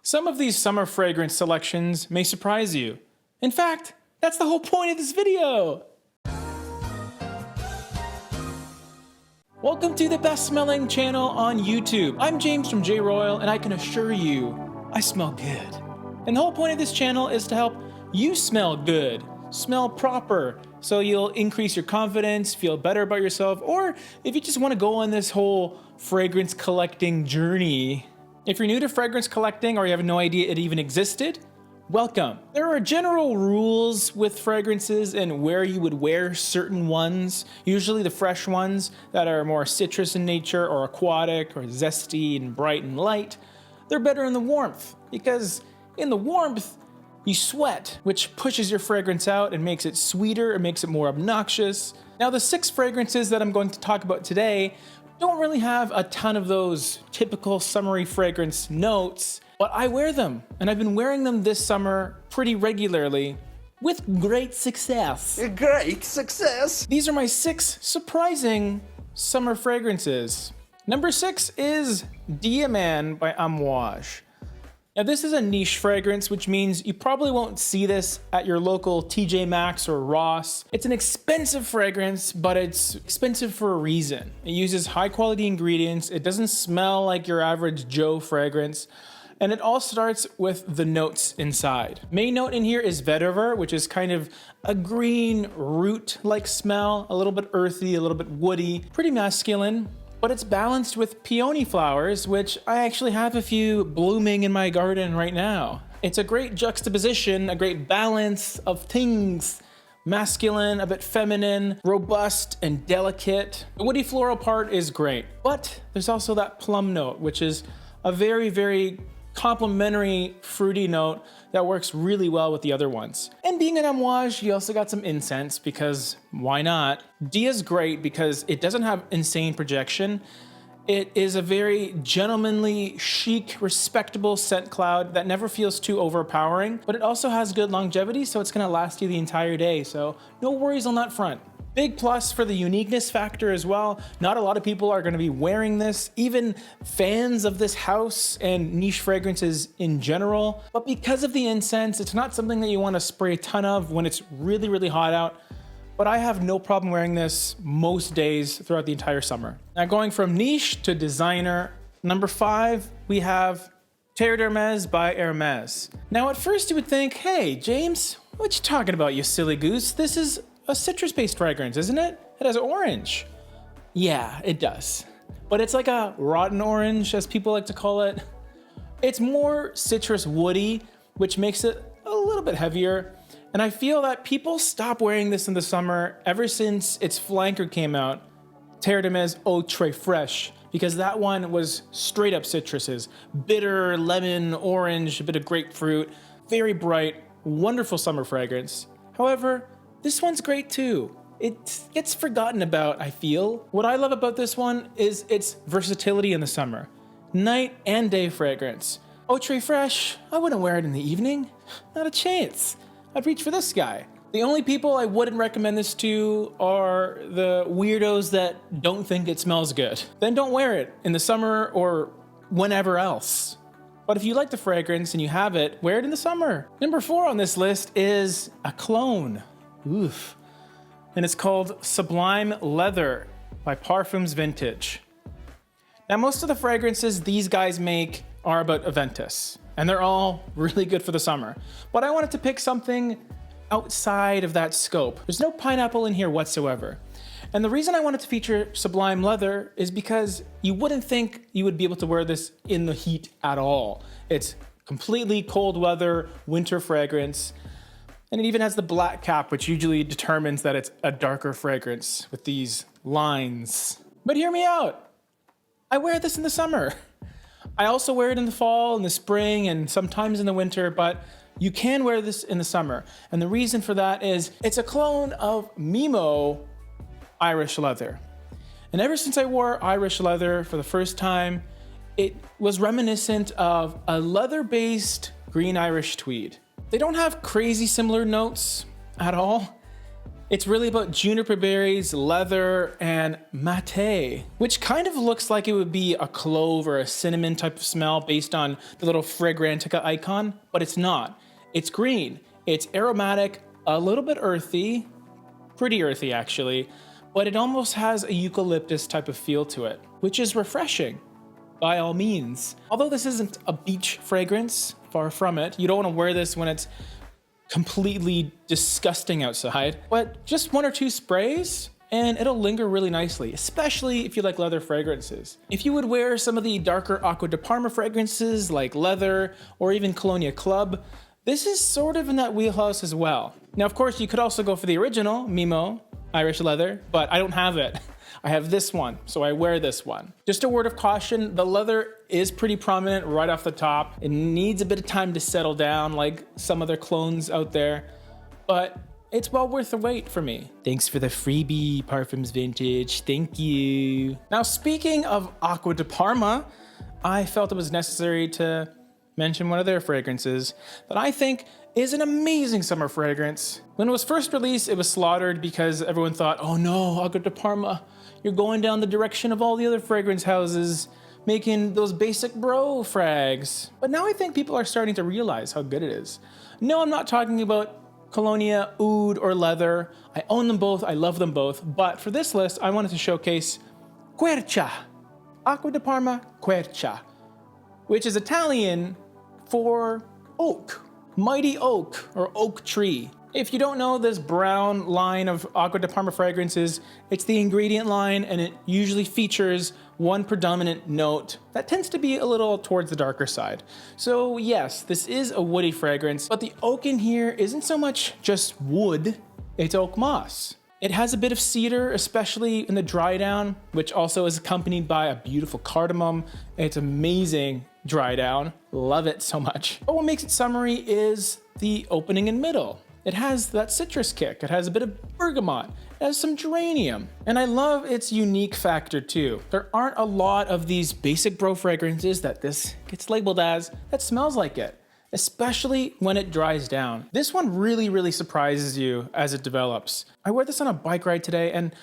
Some of these summer fragrance selections may surprise you. In fact, that's the whole point of this video. Welcome to the best smelling channel on YouTube. I'm James from J-ROYL, and I can assure you, I smell good. And the whole point of this channel is to help you smell good, smell proper, so you'll increase your confidence, feel better about yourself, or if you just want to go on this whole fragrance collecting journey. If you're new to fragrance collecting or you have no idea it even existed, welcome. There are general rules with fragrances and where you would wear certain ones, usually the fresh ones that are more citrus in nature or aquatic or zesty and bright and light. They're better in the warmth because in the warmth, you sweat, which pushes your fragrance out and makes it sweeter, it makes it more obnoxious. Now the 6 fragrances that I'm going to talk about today don't really have a ton of those typical summery fragrance notes, but I wear them, and I've been wearing them this summer pretty regularly with great success. Great success! These are my 6 surprising summer fragrances. Number 6 is Diamant by Amouage. Now this is a niche fragrance, which means you probably won't see this at your local TJ Maxx or Ross. It's an expensive fragrance, but it's expensive for a reason. It uses high quality ingredients, it doesn't smell like your average Joe fragrance, and it all starts with the notes inside. Main note in here is vetiver, which is kind of a green root-like smell, a little bit earthy, a little bit woody, pretty masculine. But it's balanced with peony flowers, which I actually have a few blooming in my garden right now. It's a great juxtaposition, a great balance of things. Masculine, a bit feminine, robust, and delicate. The woody floral part is great, but there's also that plum note, which is a very, very complementary fruity note that works really well with the other ones. And being an Amouage, you also got some incense because why not? Dia's great because it doesn't have insane projection. It is a very gentlemanly, chic, respectable scent cloud that never feels too overpowering, but it also has good longevity, so it's gonna last you the entire day, so no worries on that front. Big plus for the uniqueness factor as well. Not a lot of people are gonna be wearing this, even fans of this house and niche fragrances in general. But because of the incense, it's not something that you wanna spray a ton of when it's really, really hot out. But I have no problem wearing this most days throughout the entire summer. Now going from niche to designer, number 5, we have Terre d'Hermes by Hermes. Now at first you would think, hey, James, what you talking about, you silly goose? This is a citrus-based fragrance, isn't it? It has orange. Yeah, it does. But it's like a rotten orange, as people like to call it. It's more citrus woody, which makes it a little bit heavier. And I feel that people stop wearing this in the summer ever since its flanker came out, Terre d'Hermes Eau Très Fraîche, because that one was straight up citruses. Bitter, lemon, orange, a bit of grapefruit, very bright, wonderful summer fragrance. However, this one's great too. It gets forgotten about, I feel. What I love about this one is its versatility in the summer. Night and day fragrance. Eau Très Fraîche, I wouldn't wear it in the evening. Not a chance. I'd reach for this guy. The only people I wouldn't recommend this to are the weirdos that don't think it smells good. Then don't wear it in the summer or whenever else. But if you like the fragrance and you have it, wear it in the summer. Number 4 on this list is a cologne. Oof. And it's called Sublime Leather by Parfums Vintage. Now most of the fragrances these guys make are about Aventus, and they're all really good for the summer. But I wanted to pick something outside of that scope. There's no pineapple in here whatsoever. And the reason I wanted to feature Sublime Leather is because you wouldn't think you would be able to wear this in the heat at all. It's completely cold weather, winter fragrance. And it even has the black cap, which usually determines that it's a darker fragrance with these lines. But hear me out. I wear this in the summer. I also wear it in the fall, in the spring, and sometimes in the winter, but you can wear this in the summer. And the reason for that is it's a clone of Mimo Irish leather. And ever since I wore Irish leather for the first time, it was reminiscent of a leather-based green Irish tweed. They don't have crazy similar notes at all, It's really about juniper berries, leather, and mate, which kind of looks like it would be a clove or a cinnamon type of smell based on the little Fragrantica icon, but it's not. It's green, it's aromatic, a little bit earthy, pretty earthy actually, but it almost has a eucalyptus type of feel to it, which is refreshing by all means. Although this isn't a beach fragrance, far from it. You don't want to wear this when it's completely disgusting outside, but just 1 or 2 sprays and it'll linger really nicely, especially if you like leather fragrances. If you would wear some of the darker Aqua de Parma fragrances like leather or even Cologne Club, this is sort of in that wheelhouse as well. Now, of course, you could also go for the original Mimo Irish leather, but I don't have it. I have this one, so I wear this one. Just a word of caution, the leather is pretty prominent right off the top. It needs a bit of time to settle down like some other clones out there, but it's well worth the wait for me. Thanks for the freebie, Parfums Vintage, thank you. Now, speaking of Aqua de Parma, I felt it was necessary to mention one of their fragrances that I think is an amazing summer fragrance. When it was first released, it was slaughtered because everyone thought, oh no, Aqua de Parma, you're going down the direction of all the other fragrance houses, making those basic bro frags. But now I think people are starting to realize how good it is. No, I'm not talking about Cologne, Oud, or leather. I own them both, I love them both. But for this list, I wanted to showcase Quercia, Aqua de Parma Quercia, which is Italian for oak, mighty oak or oak tree. If you don't know this brown line of Aqua de Parma fragrances, it's the ingredient line and it usually features one predominant note that tends to be a little towards the darker side. So yes, this is a woody fragrance, but the oak in here isn't so much just wood, it's oak moss. It has a bit of cedar, especially in the dry down, which also is accompanied by a beautiful cardamom. It's amazing dry down, love it so much. But what makes it summery is the opening and middle. It has that citrus kick, it has a bit of bergamot, it has some geranium, and I love its unique factor too. There aren't a lot of these basic bro fragrances that this gets labeled as that smells like it, especially when it dries down. This one really surprises you as it develops. I wore this on a bike ride today and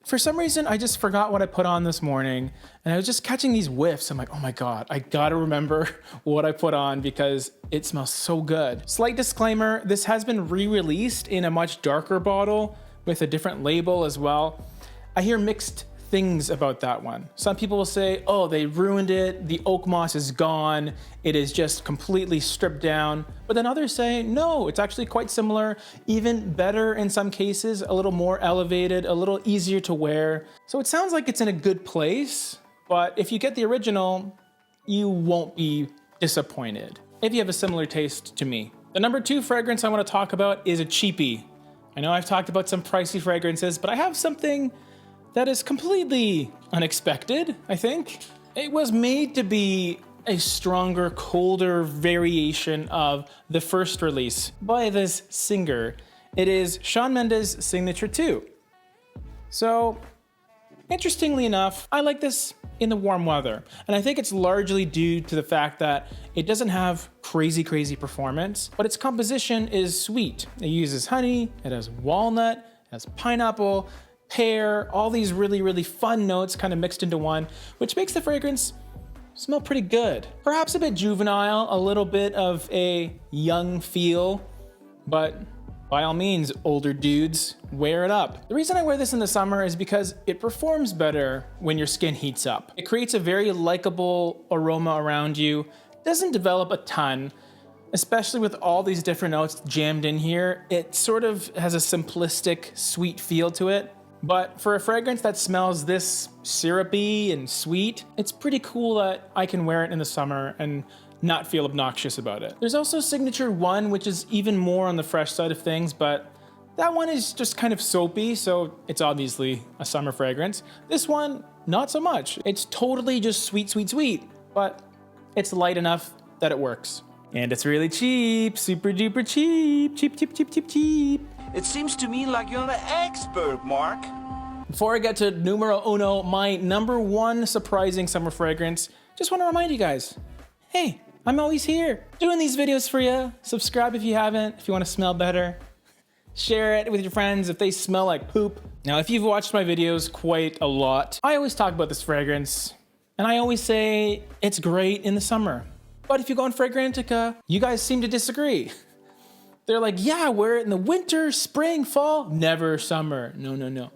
for some reason, I just forgot what I put on this morning and I was just catching these whiffs. I'm like, oh my God, I gotta remember what I put on because it smells so good. Slight disclaimer, this has been re-released in a much darker bottle with a different label as well. I hear mixed things about that one. Some people will say, oh, they ruined it, the oak moss is gone, it is just completely stripped down. But then others say, no, it's actually quite similar, even better in some cases, a little more elevated, a little easier to wear. So it sounds like it's in a good place, but if you get the original, you won't be disappointed if you have a similar taste to me. The number 2 fragrance I want to talk about is a cheapie. I know I've talked about some pricey fragrances, but I have something that is completely unexpected, I think. It was made to be a stronger, colder variation of the first release by this singer. It is Shawn Mendes' Signature 2. So, interestingly enough, I like this in the warm weather. And I think it's largely due to the fact that it doesn't have crazy performance, but its composition is sweet. It uses honey, it has walnut, it has pineapple, pear, all these really fun notes kind of mixed into one, which makes the fragrance smell pretty good. Perhaps a bit juvenile, a little bit of a young feel, but by all means, older dudes, wear it up. The reason I wear this in the summer is because it performs better when your skin heats up. It creates a very likable aroma around you, doesn't develop a ton, especially with all these different notes jammed in here. It sort of has a simplistic, sweet feel to it. But for a fragrance that smells this syrupy and sweet, it's pretty cool that I can wear it in the summer and not feel obnoxious about it. There's also Signature 1, which is even more on the fresh side of things, but that one is just kind of soapy, so it's obviously a summer fragrance. This one, not so much. It's totally just sweet, but it's light enough that it works. And it's really cheap, super duper cheap, cheap. It seems to me like you're an expert, Mark. Before I get to numero uno, my number 1 surprising summer fragrance, just want to remind you guys, hey, I'm always here doing these videos for you. Subscribe if you haven't, if you want to smell better. Share it with your friends if they smell like poop. Now, if you've watched my videos quite a lot, I always talk about this fragrance, and I always say it's great in the summer. But if you go on Fragrantica, you guys seem to disagree. They're like, yeah, wear it in the winter, spring, fall, never summer. No, no, no.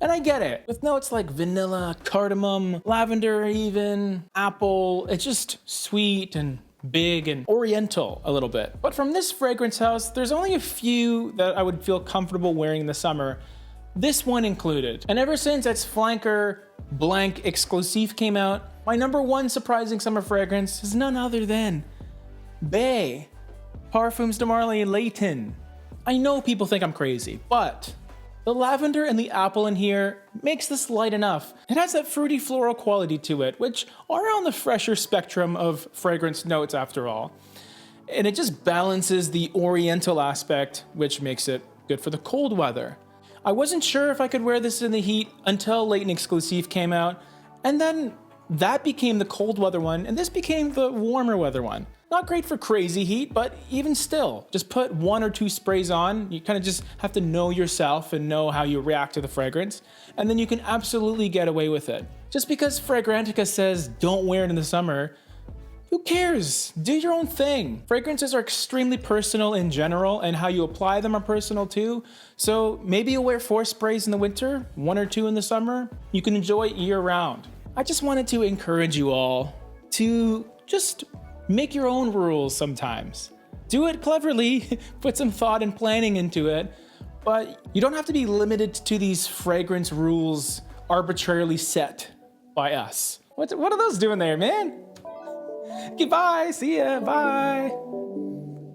And I get it. With notes like vanilla, cardamom, lavender even, apple, it's just sweet and big and oriental a little bit. But from this fragrance house, there's only a few that I would feel comfortable wearing in the summer. This one included. And ever since its flanker blank exclusive came out, my #1 surprising summer fragrance is none other than Bay Parfums de Marly Layton. I know people think I'm crazy, but the lavender and the apple in here makes this light enough. It has that fruity floral quality to it, which are on the fresher spectrum of fragrance notes after all. And it just balances the oriental aspect, which makes it good for the cold weather. I wasn't sure if I could wear this in the heat until Layton Exclusive came out, and then that became the cold weather one, and this became the warmer weather one. Not great for crazy heat, but even still, just put 1 or 2 sprays on. You kind of just have to know yourself and know how you react to the fragrance, and then you can absolutely get away with it. Just because Fragrantica says don't wear it in the summer, who cares? Do your own thing. Fragrances are extremely personal in general, and how you apply them are personal too. So maybe you'll wear 4 sprays in the winter, 1 or 2 in the summer. You can enjoy it year round. I just wanted to encourage you all to just make your own rules sometimes. Do it cleverly, put some thought and planning into it, but you don't have to be limited to these fragrance rules arbitrarily set by us. What are those doing there, man? Okay, bye, see ya, bye.